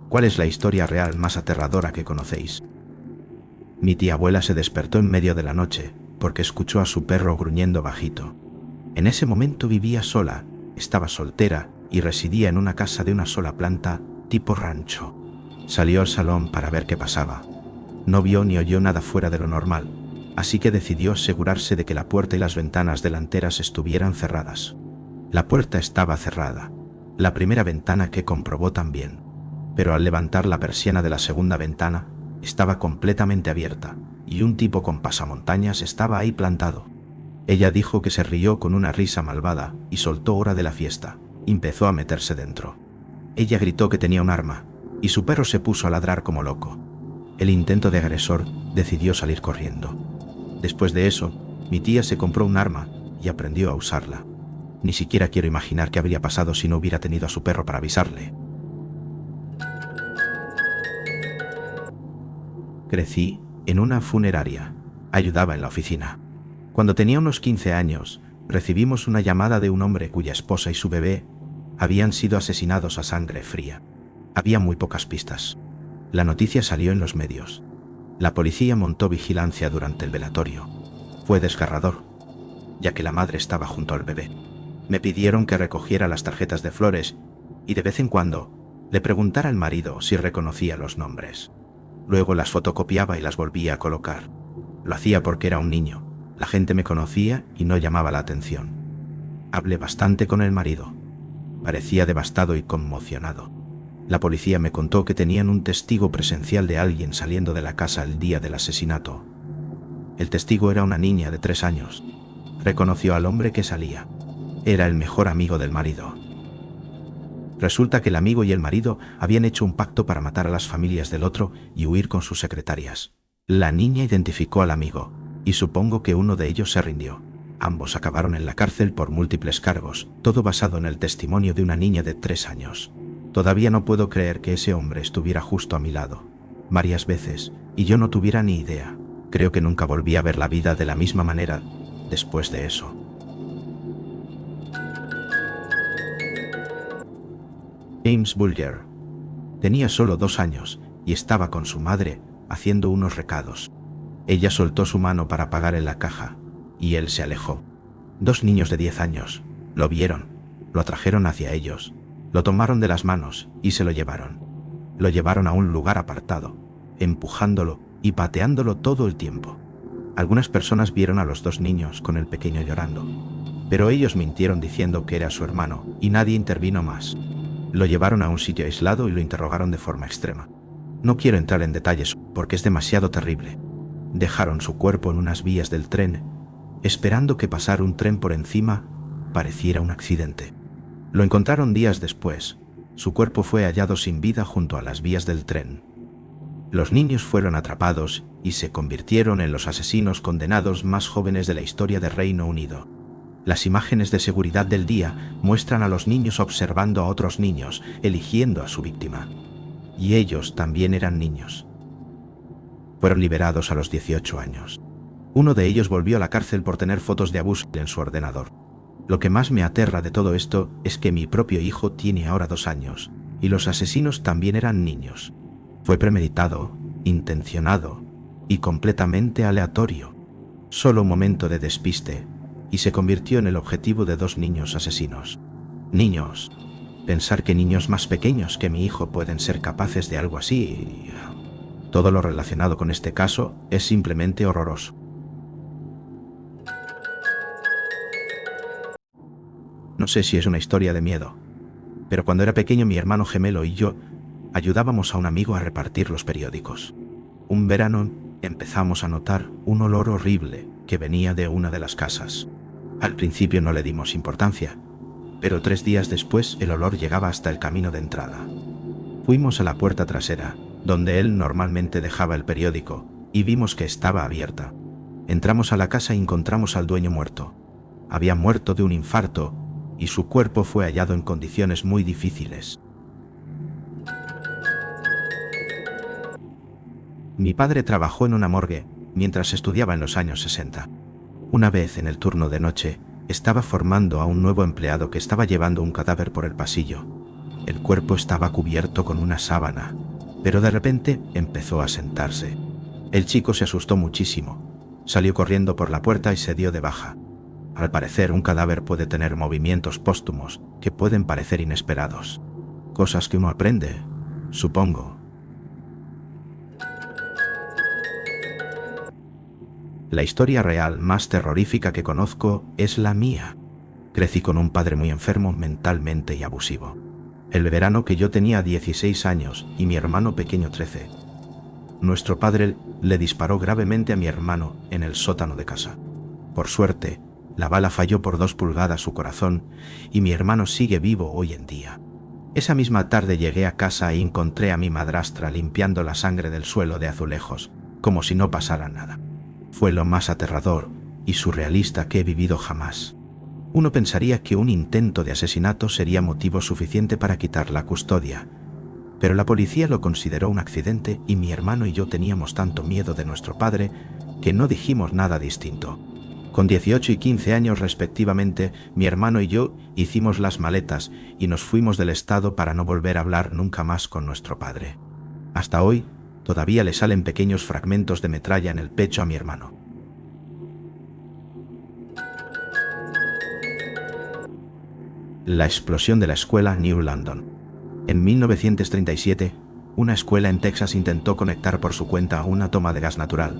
¿Cuál es la historia real más aterradora que conocéis? Mi tía abuela se despertó en medio de la noche porque escuchó a su perro gruñendo bajito. En ese momento vivía sola, estaba soltera y residía en una casa de una sola planta, tipo rancho. Salió al salón para ver qué pasaba. No vio ni oyó nada fuera de lo normal, así que decidió asegurarse de que la puerta y las ventanas delanteras estuvieran cerradas. La puerta estaba cerrada, la primera ventana que comprobó también, pero al levantar la persiana de la segunda ventana, estaba completamente abierta y un tipo con pasamontañas estaba ahí plantado. Ella dijo que se rió con una risa malvada y soltó hora de la fiesta. Empezó a meterse dentro. Ella gritó que tenía un arma y su perro se puso a ladrar como loco. El intento de agresor decidió salir corriendo. Después de eso, mi tía se compró un arma y aprendió a usarla. Ni siquiera quiero imaginar qué habría pasado si no hubiera tenido a su perro para avisarle. Crecí en una funeraria. Ayudaba en la oficina. Cuando tenía unos 15 años, recibimos una llamada de un hombre cuya esposa y su bebé habían sido asesinados a sangre fría. Había muy pocas pistas. La noticia salió en los medios. La policía montó vigilancia durante el velatorio. Fue desgarrador, ya que la madre estaba junto al bebé. Me pidieron que recogiera las tarjetas de flores y de vez en cuando le preguntara al marido si reconocía los nombres. Luego las fotocopiaba y las volvía a colocar. Lo hacía porque era un niño. La gente me conocía y no llamaba la atención. Hablé bastante con el marido. Parecía devastado y conmocionado. La policía me contó que tenían un testigo presencial de alguien saliendo de la casa el día del asesinato. El testigo era una niña de 3 años. Reconoció al hombre que salía. Era el mejor amigo del marido. Resulta que el amigo y el marido habían hecho un pacto para matar a las familias del otro y huir con sus secretarias. La niña identificó al amigo y supongo que uno de ellos se rindió. Ambos acabaron en la cárcel por múltiples cargos, todo basado en el testimonio de una niña de 3 años. Todavía no puedo creer que ese hombre estuviera justo a mi lado, varias veces, y yo no tuviera ni idea. Creo que nunca volví a ver la vida de la misma manera después de eso. James Bulger tenía solo 2 años y estaba con su madre haciendo unos recados. Ella soltó su mano para pagar en la caja y él se alejó. 2 niños de 10 años lo vieron, lo atrajeron hacia ellos, lo tomaron de las manos y se lo llevaron. Lo llevaron a un lugar apartado, empujándolo y pateándolo todo el tiempo. Algunas personas vieron a los 2 niños con el pequeño llorando, pero ellos mintieron diciendo que era su hermano y nadie intervino más. Lo llevaron a un sitio aislado y lo interrogaron de forma extrema. No quiero entrar en detalles porque es demasiado terrible. Dejaron su cuerpo en unas vías del tren, esperando que pasar un tren por encima pareciera un accidente. Lo encontraron días después. Su cuerpo fue hallado sin vida junto a las vías del tren. Los niños fueron atrapados y se convirtieron en los asesinos condenados más jóvenes de la historia del Reino Unido. Las imágenes de seguridad del día muestran a los niños observando a otros niños, eligiendo a su víctima. Y ellos también eran niños. Fueron liberados a los 18 años. Uno de ellos volvió a la cárcel por tener fotos de abuso en su ordenador. Lo que más me aterra de todo esto es que mi propio hijo tiene ahora 2 años, y los asesinos también eran niños. Fue premeditado, intencionado y completamente aleatorio. Solo un momento de despiste, y se convirtió en el objetivo de 2 niños asesinos. Niños. Pensar que niños más pequeños que mi hijo pueden ser capaces de algo así. Todo lo relacionado con este caso es simplemente horroroso. No sé si es una historia de miedo, pero cuando era pequeño mi hermano gemelo y yo ayudábamos a un amigo a repartir los periódicos. Un verano empezamos a notar un olor horrible que venía de una de las casas. Al principio no le dimos importancia, pero 3 días después el olor llegaba hasta el camino de entrada. Fuimos a la puerta trasera, donde él normalmente dejaba el periódico, y vimos que estaba abierta. Entramos a la casa y encontramos al dueño muerto. Había muerto de un infarto y su cuerpo fue hallado en condiciones muy difíciles. Mi padre trabajó en una morgue mientras estudiaba en los años 60. Una vez en el turno de noche, estaba formando a un nuevo empleado que estaba llevando un cadáver por el pasillo. El cuerpo estaba cubierto con una sábana, pero de repente empezó a sentarse. El chico se asustó muchísimo, salió corriendo por la puerta y se dio de baja. Al parecer, un cadáver puede tener movimientos póstumos que pueden parecer inesperados. Cosas que uno aprende, supongo. La historia real más terrorífica que conozco es la mía. Crecí con un padre muy enfermo mentalmente y abusivo. El verano que yo tenía 16 años y mi hermano pequeño 13, nuestro padre le disparó gravemente a mi hermano en el sótano de casa. Por suerte, la bala falló por 2 pulgadas su corazón y mi hermano sigue vivo hoy en día. Esa misma tarde llegué a casa y encontré a mi madrastra limpiando la sangre del suelo de azulejos, como si no pasara nada. Fue lo más aterrador y surrealista que he vivido jamás. Uno pensaría que un intento de asesinato sería motivo suficiente para quitar la custodia, pero la policía lo consideró un accidente y mi hermano y yo teníamos tanto miedo de nuestro padre que no dijimos nada distinto. Con 18 y 15 años respectivamente, mi hermano y yo hicimos las maletas y nos fuimos del estado para no volver a hablar nunca más con nuestro padre. Hasta hoy, todavía le salen pequeños fragmentos de metralla en el pecho a mi hermano. La explosión de la escuela New London. En 1937, una escuela en Texas intentó conectar por su cuenta una toma de gas natural,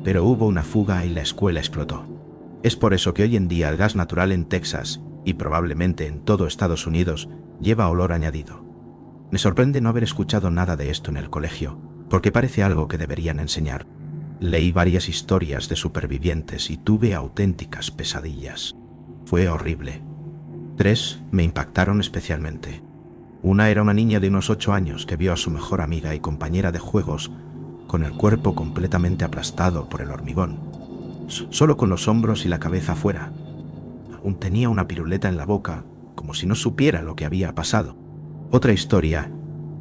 pero hubo una fuga y la escuela explotó. Es por eso que hoy en día el gas natural en Texas, y probablemente en todo Estados Unidos, lleva olor añadido. Me sorprende no haber escuchado nada de esto en el colegio, porque parece algo que deberían enseñar. Leí varias historias de supervivientes y tuve auténticas pesadillas. Fue horrible. 3 me impactaron especialmente. Una era una niña de unos 8 años que vio a su mejor amiga y compañera de juegos con el cuerpo completamente aplastado por el hormigón, solo con los hombros y la cabeza afuera. Aún tenía una piruleta en la boca, como si no supiera lo que había pasado. Otra historia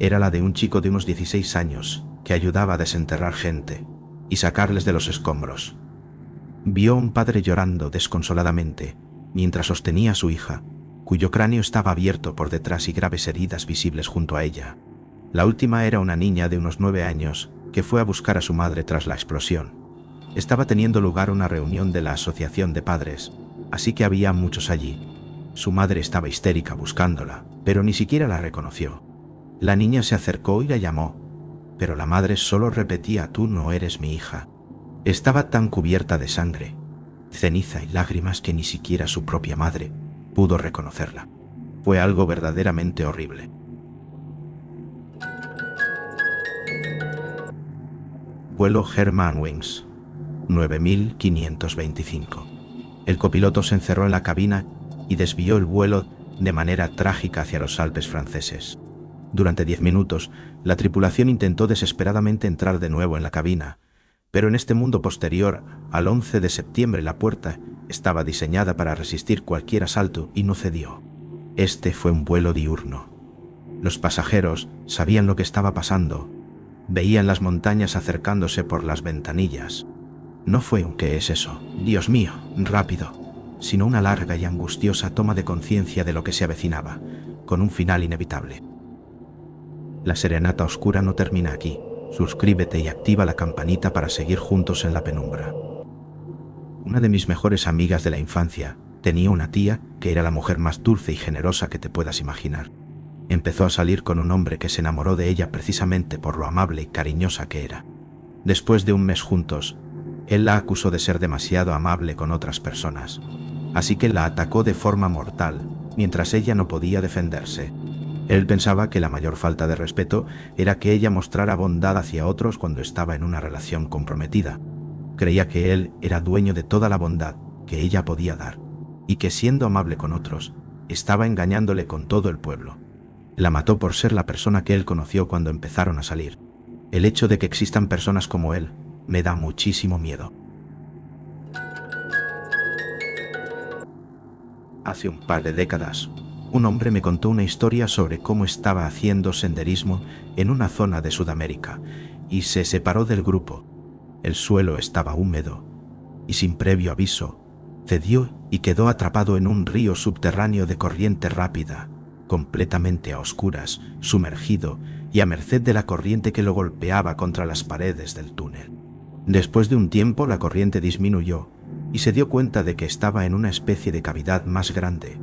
era la de un chico de unos 16 años que ayudaba a desenterrar gente y sacarles de los escombros. Vio a un padre llorando desconsoladamente mientras sostenía a su hija, cuyo cráneo estaba abierto por detrás y graves heridas visibles junto a ella. La última era una niña de unos 9 años que fue a buscar a su madre tras la explosión. Estaba teniendo lugar una reunión de la asociación de padres, así que había muchos allí. Su madre estaba histérica buscándola, pero ni siquiera la reconoció. La niña se acercó y la llamó, pero la madre solo repetía: «Tú no eres mi hija». Estaba tan cubierta de sangre, ceniza y lágrimas que ni siquiera su propia madre pudo reconocerla. Fue algo verdaderamente horrible. Vuelo Germanwings 9525. El copiloto se encerró en la cabina y desvió el vuelo de manera trágica hacia los Alpes franceses. Durante 10 minutos, la tripulación intentó desesperadamente entrar de nuevo en la cabina, pero en este mundo posterior al 11 de septiembre la puerta estaba diseñada para resistir cualquier asalto y no cedió. Este fue un vuelo diurno. Los pasajeros sabían lo que estaba pasando. Veían las montañas acercándose por las ventanillas. No fue un «¿qué es eso? Dios mío, rápido», sino una larga y angustiosa toma de conciencia de lo que se avecinaba, con un final inevitable. La serenata oscura no termina aquí. Suscríbete y activa la campanita para seguir juntos en la penumbra. Una de mis mejores amigas de la infancia tenía una tía que era la mujer más dulce y generosa que te puedas imaginar. Empezó a salir con un hombre que se enamoró de ella precisamente por lo amable y cariñosa que era. Después de un mes juntos, él la acusó de ser demasiado amable con otras personas, así que la atacó de forma mortal, mientras ella no podía defenderse. Él pensaba que la mayor falta de respeto era que ella mostrara bondad hacia otros cuando estaba en una relación comprometida. Creía que él era dueño de toda la bondad que ella podía dar, y que siendo amable con otros, estaba engañándole con todo el pueblo. La mató por ser la persona que él conoció cuando empezaron a salir. El hecho de que existan personas como él me da muchísimo miedo. Hace un par de décadas, un hombre me contó una historia sobre cómo estaba haciendo senderismo en una zona de Sudamérica y se separó del grupo. El suelo estaba húmedo y sin previo aviso cedió y quedó atrapado en un río subterráneo de corriente rápida, completamente a oscuras, sumergido y a merced de la corriente que lo golpeaba contra las paredes del túnel. Después de un tiempo la corriente disminuyó y se dio cuenta de que estaba en una especie de cavidad más grande,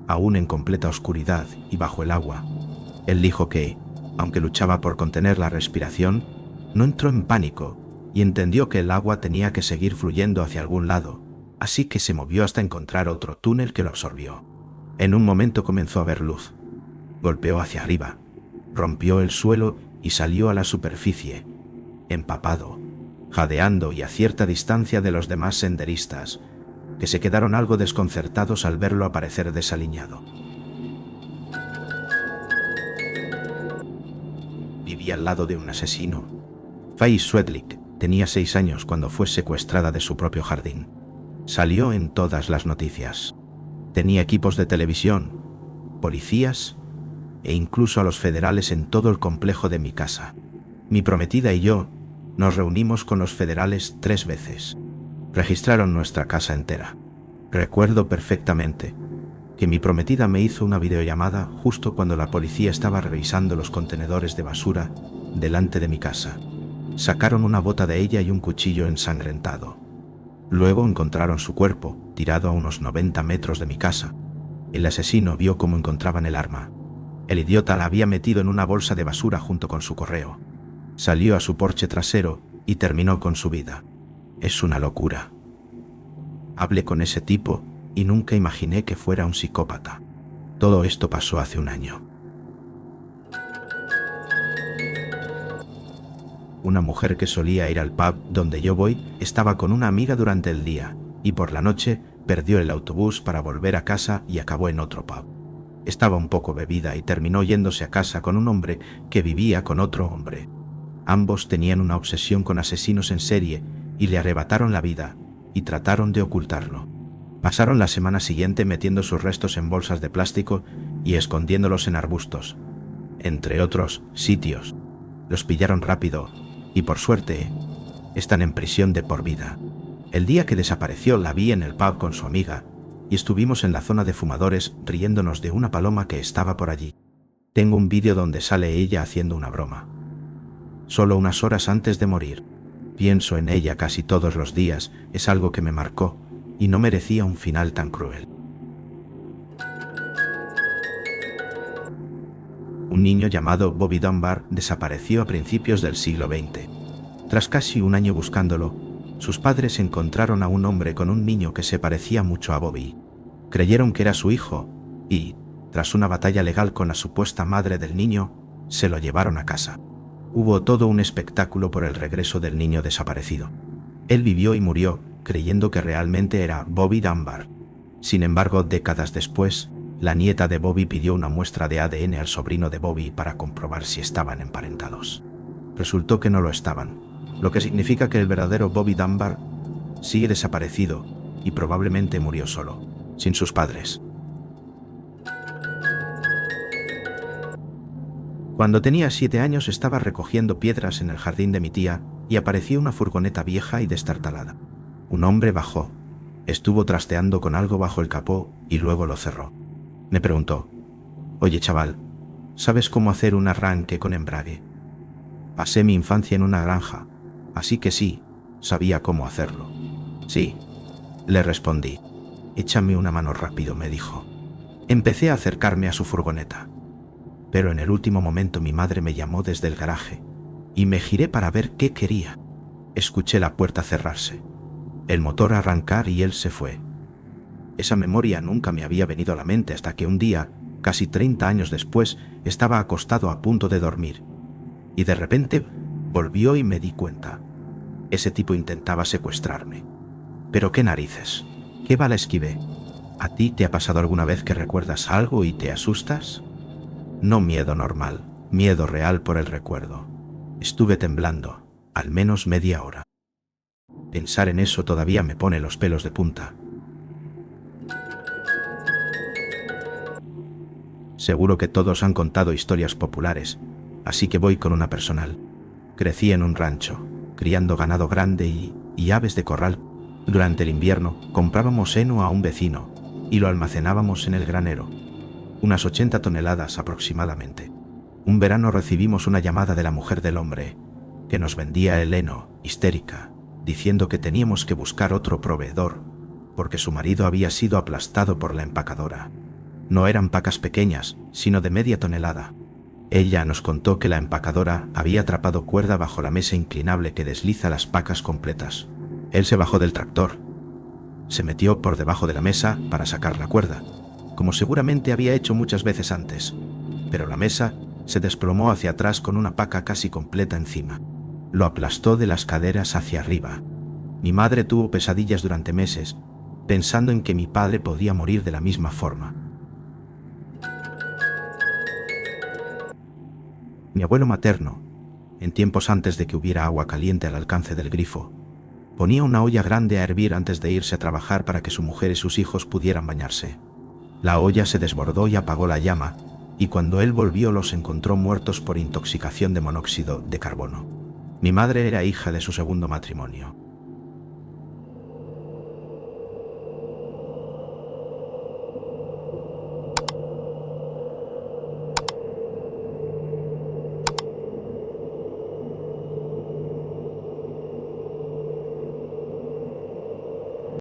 aún en completa oscuridad y bajo el agua. Él dijo que, aunque luchaba por contener la respiración, no entró en pánico y entendió que el agua tenía que seguir fluyendo hacia algún lado, así que se movió hasta encontrar otro túnel que lo absorbió. En un momento comenzó a ver luz. Golpeó hacia arriba, rompió el suelo y salió a la superficie, empapado, jadeando y a cierta distancia de los demás senderistas, que se quedaron algo desconcertados al verlo aparecer desaliñado. Vivía al lado de un asesino. Faye Swedlick tenía 6 años cuando fue secuestrada de su propio jardín. Salió en todas las noticias. Tenía equipos de televisión, policías e incluso a los federales en todo el complejo de mi casa. Mi prometida y yo nos reunimos con los federales 3 veces. Registraron nuestra casa entera. Recuerdo perfectamente que mi prometida me hizo una videollamada justo cuando la policía estaba revisando los contenedores de basura delante de mi casa. Sacaron una bota de ella y un cuchillo ensangrentado. Luego encontraron su cuerpo, tirado a unos 90 metros de mi casa. El asesino vio cómo encontraban el arma. El idiota la había metido en una bolsa de basura junto con su correo. Salió a su porche trasero y terminó con su vida. Es una locura. Hablé con ese tipo y nunca imaginé que fuera un psicópata. Todo esto pasó hace un año. Una mujer que solía ir al pub donde yo voy estaba con una amiga durante el día y por la noche perdió el autobús para volver a casa y acabó en otro pub. Estaba un poco bebida y terminó yéndose a casa con un hombre que vivía con otro hombre. Ambos tenían una obsesión con asesinos en serie y le arrebataron la vida y trataron de ocultarlo. Pasaron la semana siguiente metiendo sus restos en bolsas de plástico y escondiéndolos en arbustos, entre otros sitios. Los pillaron rápido y por suerte están en prisión de por vida. El día que desapareció la vi en el pub con su amiga y estuvimos en la zona de fumadores riéndonos de una paloma que estaba por allí. Tengo un vídeo donde sale ella haciendo una broma. Solo unas horas antes de morir. Pienso en ella casi todos los días, es algo que me marcó y no merecía un final tan cruel. Un niño llamado Bobby Dunbar desapareció a principios del siglo XX. Tras casi un año buscándolo, sus padres encontraron a un hombre con un niño que se parecía mucho a Bobby. Creyeron que era su hijo y, tras una batalla legal con la supuesta madre del niño, se lo llevaron a casa. Hubo todo un espectáculo por el regreso del niño desaparecido. Él vivió y murió creyendo que realmente era Bobby Dunbar. Sin embargo, décadas después, la nieta de Bobby pidió una muestra de ADN al sobrino de Bobby para comprobar si estaban emparentados. Resultó que no lo estaban, lo que significa que el verdadero Bobby Dunbar sigue desaparecido y probablemente murió solo, sin sus padres. Cuando tenía 7 años estaba recogiendo piedras en el jardín de mi tía y apareció una furgoneta vieja y destartalada. Un hombre bajó, estuvo trasteando con algo bajo el capó y luego lo cerró. Me preguntó: «Oye, chaval, ¿sabes cómo hacer un arranque con embrague?» Pasé mi infancia en una granja, así que sí, sabía cómo hacerlo. «Sí», le respondí. «Échame una mano rápido», me dijo. Empecé a acercarme a su furgoneta, pero en el último momento mi madre me llamó desde el garaje y me giré para ver qué quería. Escuché la puerta cerrarse, el motor arrancar y él se fue. Esa memoria nunca me había venido a la mente hasta que un día, casi 30 años después, estaba acostado a punto de dormir. Y de repente volvió y me di cuenta. Ese tipo intentaba secuestrarme. Pero qué narices, qué bala esquivé. ¿A ti te ha pasado alguna vez que recuerdas algo y te asustas? No miedo normal, miedo real por el recuerdo. Estuve temblando, al menos media hora. Pensar en eso todavía me pone los pelos de punta. Seguro que todos han contado historias populares, así que voy con una personal. Crecí en un rancho, criando ganado grande y aves de corral. Durante el invierno comprábamos heno a un vecino y lo almacenábamos en el granero. unas 80 toneladas aproximadamente. Un verano recibimos una llamada de la mujer del hombre, que nos vendía el heno, histérica, diciendo que teníamos que buscar otro proveedor, porque su marido había sido aplastado por la empacadora. No eran pacas pequeñas, sino de media tonelada. Ella nos contó que la empacadora había atrapado cuerda bajo la mesa inclinable que desliza las pacas completas. Él se bajó del tractor. Se metió por debajo de la mesa para sacar la cuerda, como seguramente había hecho muchas veces antes, pero la mesa se desplomó hacia atrás con una paca casi completa encima. Lo aplastó de las caderas hacia arriba. Mi madre tuvo pesadillas durante meses, pensando en que mi padre podía morir de la misma forma. Mi abuelo materno, en tiempos antes de que hubiera agua caliente al alcance del grifo, ponía una olla grande a hervir antes de irse a trabajar para que su mujer y sus hijos pudieran bañarse. La olla se desbordó y apagó la llama, y cuando él volvió los encontró muertos por intoxicación de monóxido de carbono. Mi madre era hija de su segundo matrimonio.